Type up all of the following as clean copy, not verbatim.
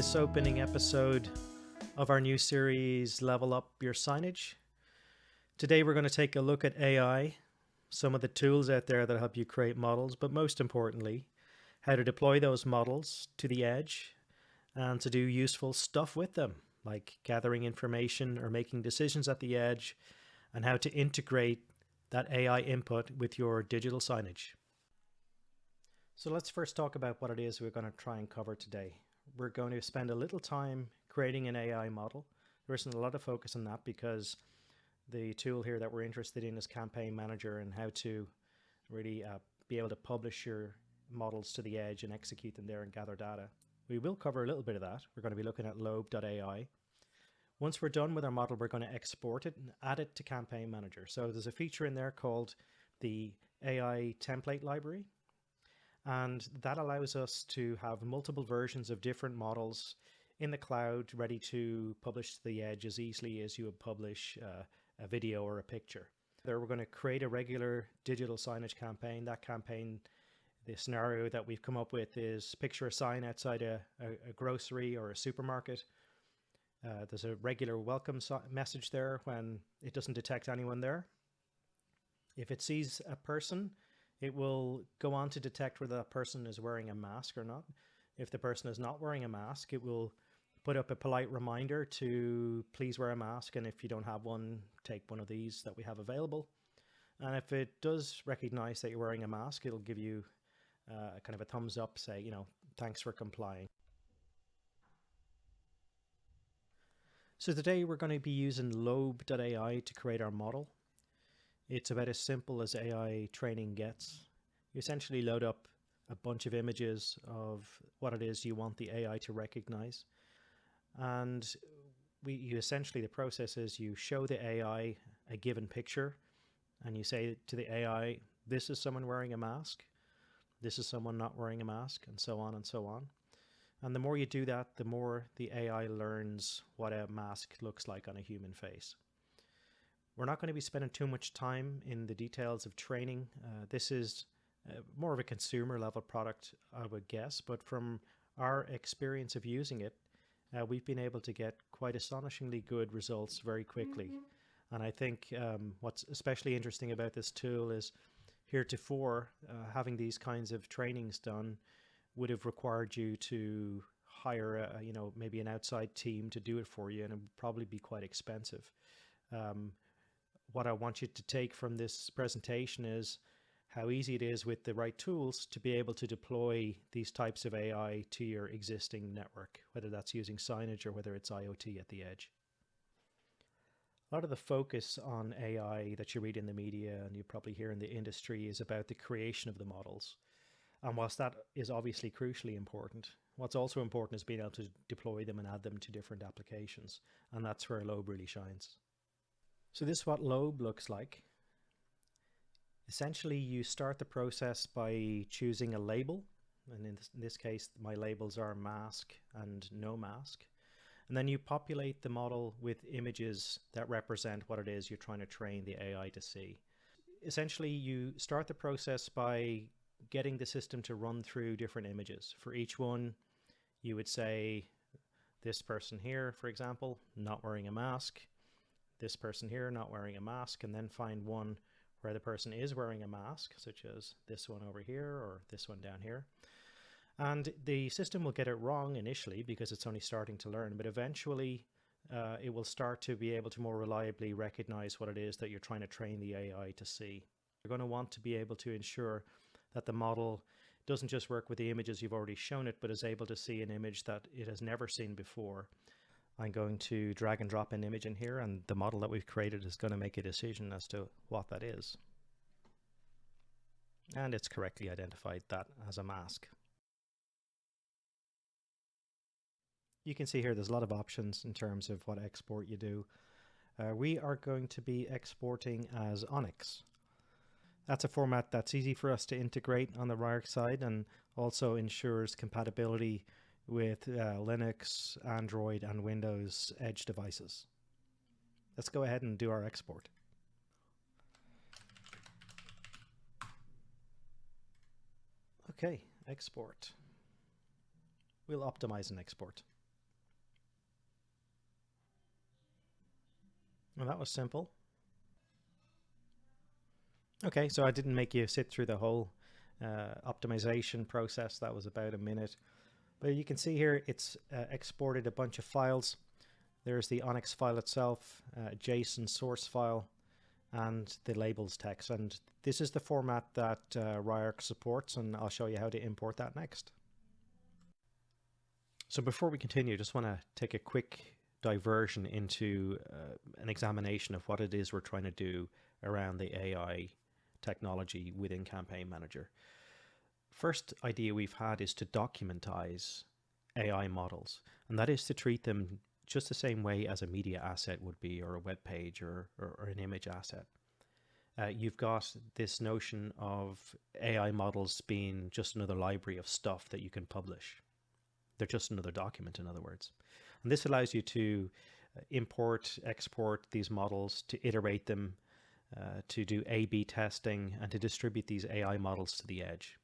this opening episode of our new series, Level Up Your Signage. Today we're going to take a look at AI, some of the tools out there that help you create models, but most importantly, how to deploy those models to the edge and to do useful stuff with them, like gathering information or making decisions at the edge, and how to integrate that AI input with your digital signage. So let's first talk about what it is we're going to try and cover today. We're going to spend a little time creating an AI model. There isn't a lot of focus on that because the tool here that we're interested in is CampaignManager and how to really be able to publish your models to the edge and execute them there and gather data. We will cover a little bit of that. We're going to be looking at lobe.ai. Once we're done with our model, we're going to export it and add it to CampaignManager. So there's a feature in there called the AI template library. And that allows us to have multiple versions of different models in the cloud ready to publish to the edge as easily as you would publish a video or a picture. There we're going to create a regular digital signage campaign. That campaign, the scenario that we've come up with is picture a sign outside a grocery or a supermarket. There's a regular welcome message there when it doesn't detect anyone there. If it sees a person, it will go on to detect whether that person is wearing a mask or not. If the person is not wearing a mask, it will put up a polite reminder to please wear a mask. And if you don't have one, take one of these that we have available. And if it does recognize that you're wearing a mask, it'll give you kind of a thumbs up, say, thanks for complying. So today we're going to be using lobe.ai to create our model. It's about as simple as AI training gets. You essentially load up a bunch of images of what it is you want the AI to recognize. And the process is you show the AI a given picture and you say to the AI, this is someone wearing a mask, this is someone not wearing a mask, and so on and so on. And the more you do that, the more the AI learns what a mask looks like on a human face. We're not going to be spending too much time in the details of training. This is more of a consumer level product, I would guess, but from our experience of using it, we've been able to get quite astonishingly good results very quickly. And I think what's especially interesting about this tool is heretofore, having these kinds of trainings done would have required you to hire maybe an outside team to do it for you, and it would probably be quite expensive. What I want you to take from this presentation is how easy it is with the right tools to be able to deploy these types of AI to your existing network, whether that's using signage or whether it's IoT at the edge. A lot of the focus on AI that you read in the media and you probably hear in the industry is about the creation of the models. And whilst that is obviously crucially important, what's also important is being able to deploy them and add them to different applications. And that's where Lobe really shines. So this is what Lobe looks like. Essentially, you start the process by choosing a label. And in this case, my labels are mask and no mask. And then you populate the model with images that represent what it is you're trying to train the AI to see. Essentially, you start the process by getting the system to run through different images. For each one, you would say, this person here, for example, not wearing a mask. This person here not wearing a mask, and then find one where the person is wearing a mask, such as this one over here or this one down here. And the system will get it wrong initially because it's only starting to learn, but eventually it will start to be able to more reliably recognize what it is that you're trying to train the AI to see. You're going to want to be able to ensure that the model doesn't just work with the images you've already shown it, but is able to see an image that it has never seen before. I'm going to drag and drop an image in here, and the model that we've created is going to make a decision as to what that is. And it's correctly identified that as a mask. You can see here there's a lot of options in terms of what export you do. We are going to be exporting as Onyx. That's a format that's easy for us to integrate on the Ryarc side and also ensures compatibility with Linux, Android, and Windows Edge devices. Let's go ahead and do our export. Okay, export. We'll optimize and export. Well, that was simple. Okay, so I didn't make you sit through the whole optimization process. That was about a minute. But you can see here it's exported a bunch of files. There's the Onyx file itself, JSON source file, and the labels text. And this is the format that Ryarc supports, and I'll show you how to import that next. So before we continue, just want to take a quick diversion into an examination of what it is we're trying to do around the AI technology within CampaignManager. First idea we've had is to documentize AI models, and that is to treat them just the same way as a media asset would be, or a web page, or an image asset. You've got this notion of AI models being just another library of stuff that you can publish. They're just another document, in other words. And this allows you to import, export these models, to iterate them, to do A/B testing, and to distribute these AI models to the edge.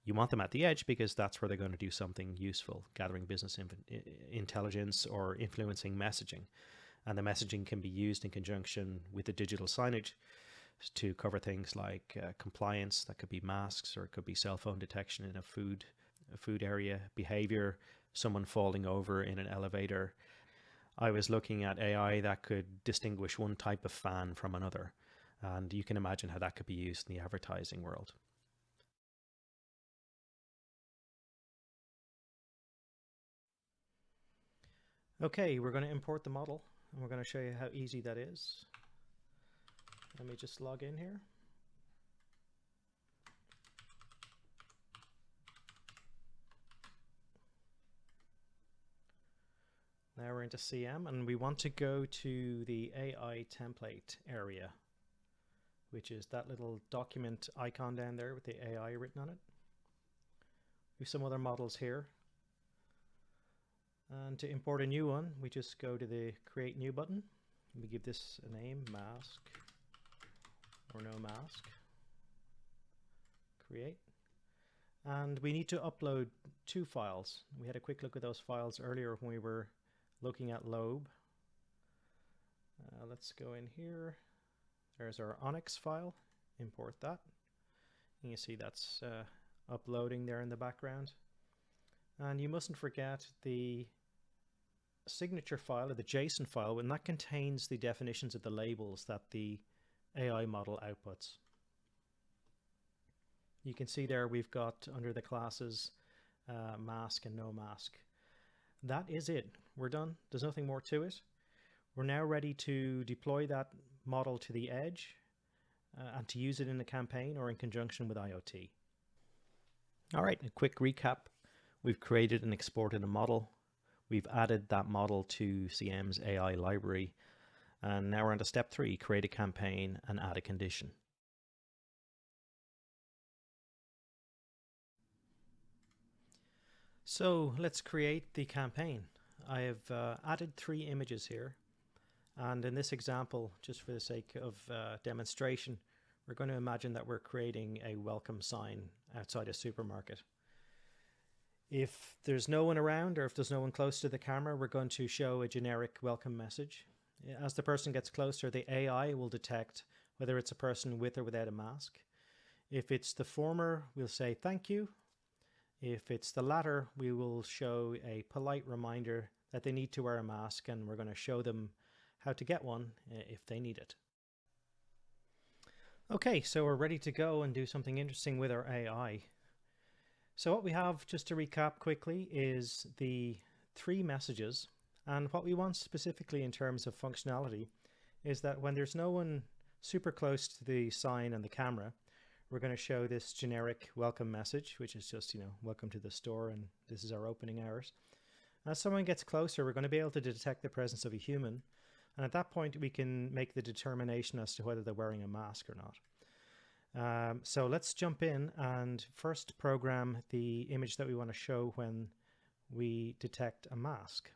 You want them at the edge because that's where they're going to do something useful, gathering business intelligence or influencing messaging. And the messaging can be used in conjunction with the digital signage to cover things like compliance. That could be masks, or it could be cell phone detection in a food area, behavior, someone falling over in an elevator. I was looking at AI that could distinguish one type of fan from another, and you can imagine how that could be used in the advertising world. Okay, we're going to import the model, and we're going to show you how easy that is. Let me just log in here. Now we're into CM, and we want to go to the AI template area, which is that little document icon down there with the AI written on it. We have some other models here. And to import a new one, we just go to the Create New button. We give this a name, mask or no mask. Create. And we need to upload 2 files. We had a quick look at those files earlier when we were looking at Lobe. Let's go in here. There's our Onyx file. Import that. And you see that's uploading there in the background. And you mustn't forget the signature file, or the JSON file, when that contains the definitions of the labels that the AI model outputs. You can see there we've got under the classes mask and no mask. That is it. We're done. There's nothing more to it. We're now ready to deploy that model to the edge and to use it in a campaign or in conjunction with IoT. All right, a quick recap. We've created and exported a model. We've added that model to CM's AI library. And now we're on to step 3, create a campaign and add a condition. So let's create the campaign. I have added 3 images here. And in this example, just for the sake of demonstration, we're going to imagine that we're creating a welcome sign outside a supermarket. If there's no one around, or if there's no one close to the camera, we're going to show a generic welcome message. As the person gets closer, the AI will detect whether it's a person with or without a mask. If it's the former, we'll say thank you. If it's the latter, we will show a polite reminder that they need to wear a mask, and we're going to show them how to get one if they need it. Okay, so we're ready to go and do something interesting with our AI. So what we have, just to recap quickly, is the 3 messages. And what we want specifically in terms of functionality is that when there's no one super close to the sign and the camera, we're going to show this generic welcome message, which is just, welcome to the store and this is our opening hours. As someone gets closer, we're going to be able to detect the presence of a human. And at that point, we can make the determination as to whether they're wearing a mask or not. So let's jump in and first program the image that we want to show when we detect a mask.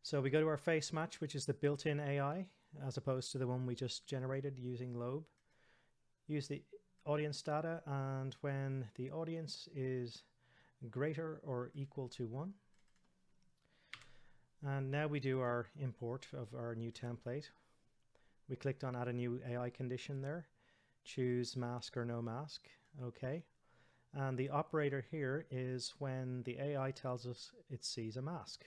So we go to our face match, which is the built-in AI, as opposed to the one we just generated using Lobe. Use the audience data, and when the audience is greater or equal to 1, And now we do our import of our new template. We clicked on add a new AI condition there. Choose mask or no mask. Okay. And the operator here is when the AI tells us it sees a mask.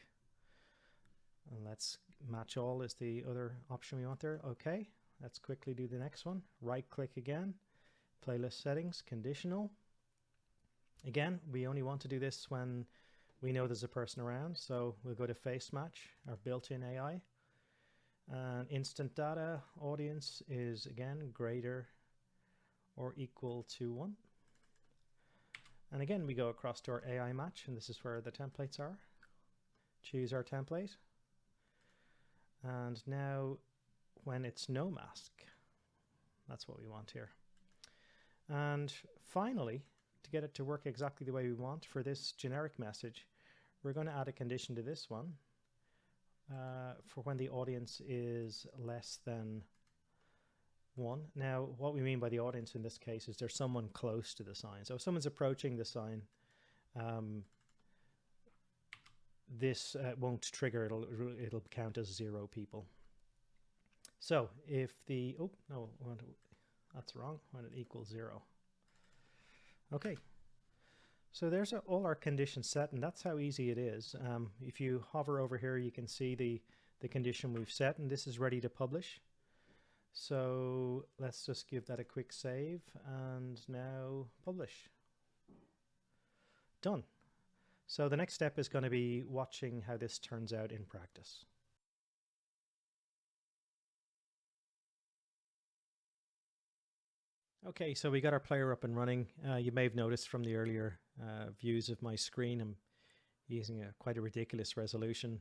And let's match all is the other option we want there. Okay. Let's quickly do the next one. Right click again. Playlist settings, conditional. Again, we only want to do this when we know there's a person around. So we'll go to face match, our built-in AI. And instant data audience is again greater or equal to 1. And again, we go across to our AI match, and this is where the templates are. Choose our template. And now when it's no mask, that's what we want here. And finally, to get it to work exactly the way we want for this generic message, we're going to add a condition to this one for when the audience is less than 1. Now, what we mean by the audience in this case is there's someone close to the sign. So if someone's approaching the sign, this won't trigger, it'll count as 0 people. So if the, oh, no, that's wrong, when it equals 0. Okay, so there's all our conditions set, and that's how easy it is. If you hover over here, you can see the condition we've set, and this is ready to publish. So let's just give that a quick save, and now publish. Done. So the next step is going to be watching how this turns out in practice. Okay, so we got our player up and running. You may have noticed from the earlier views of my screen, I'm using quite a ridiculous resolution.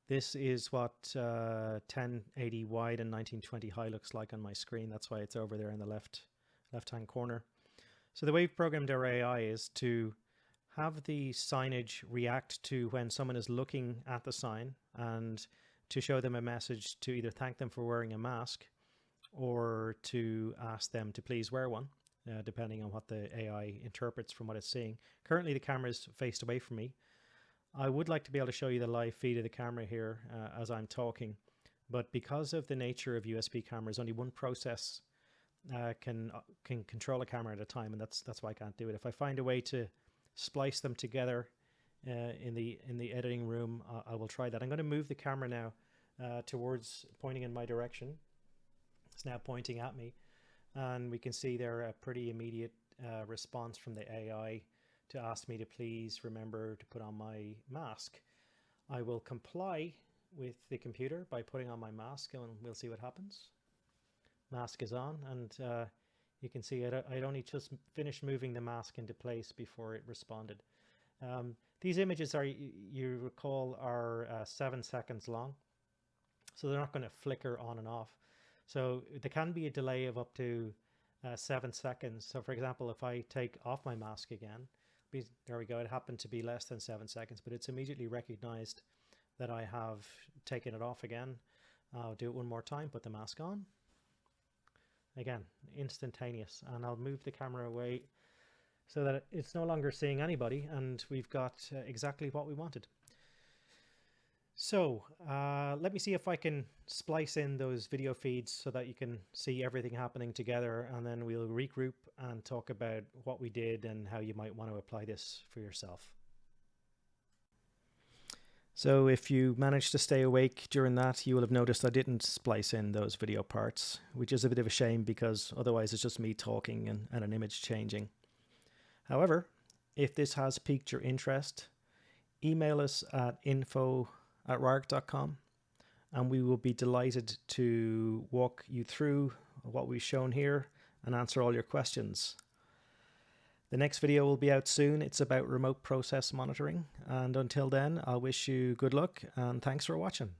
This is what 1080 wide and 1920 high looks like on my screen. That's why it's over there in the left-hand corner. So the way we've programmed our AI is to have the signage react to when someone is looking at the sign, and to show them a message to either thank them for wearing a mask or to ask them to please wear one, depending on what the AI interprets from what it's seeing. Currently the camera is faced away from me. I would like to be able to show you the live feed of the camera here as I'm talking, but because of the nature of USB cameras, only one process can control a camera at a time, and that's why I can't do it. If I find a way to splice them together in the editing room, I will try that. I'm going to move the camera now towards pointing in my direction. It's now pointing at me, and we can see there a pretty immediate response from the AI to ask me to please remember to put on my mask. I will comply with the computer by putting on my mask, and we'll see what happens. Mask is on, and you can see I'd only just finished moving the mask into place before it responded. These images are, you recall, are 7 seconds long, so they're not going to flicker on and off. So there can be a delay of up to 7 seconds. So for example, if I take off my mask again, there we go, it happened to be less than 7 seconds, but it's immediately recognized that I have taken it off again. I'll do it one more time, put the mask on. Again, instantaneous, and I'll move the camera away so that it's no longer seeing anybody, and we've got exactly what we wanted. So let me see if I can splice in those video feeds so that you can see everything happening together, and then we'll regroup and talk about what we did and how you might want to apply this for yourself. So if you managed to stay awake during that, you will have noticed I didn't splice in those video parts, which is a bit of a shame because otherwise it's just me talking and an image changing. However, if this has piqued your interest, email us at info@ryarc.com, and we will be delighted to walk you through what we've shown here and answer all your questions. The next video will be out soon. It's about remote process monitoring, and until then, I'll wish you good luck and thanks for watching.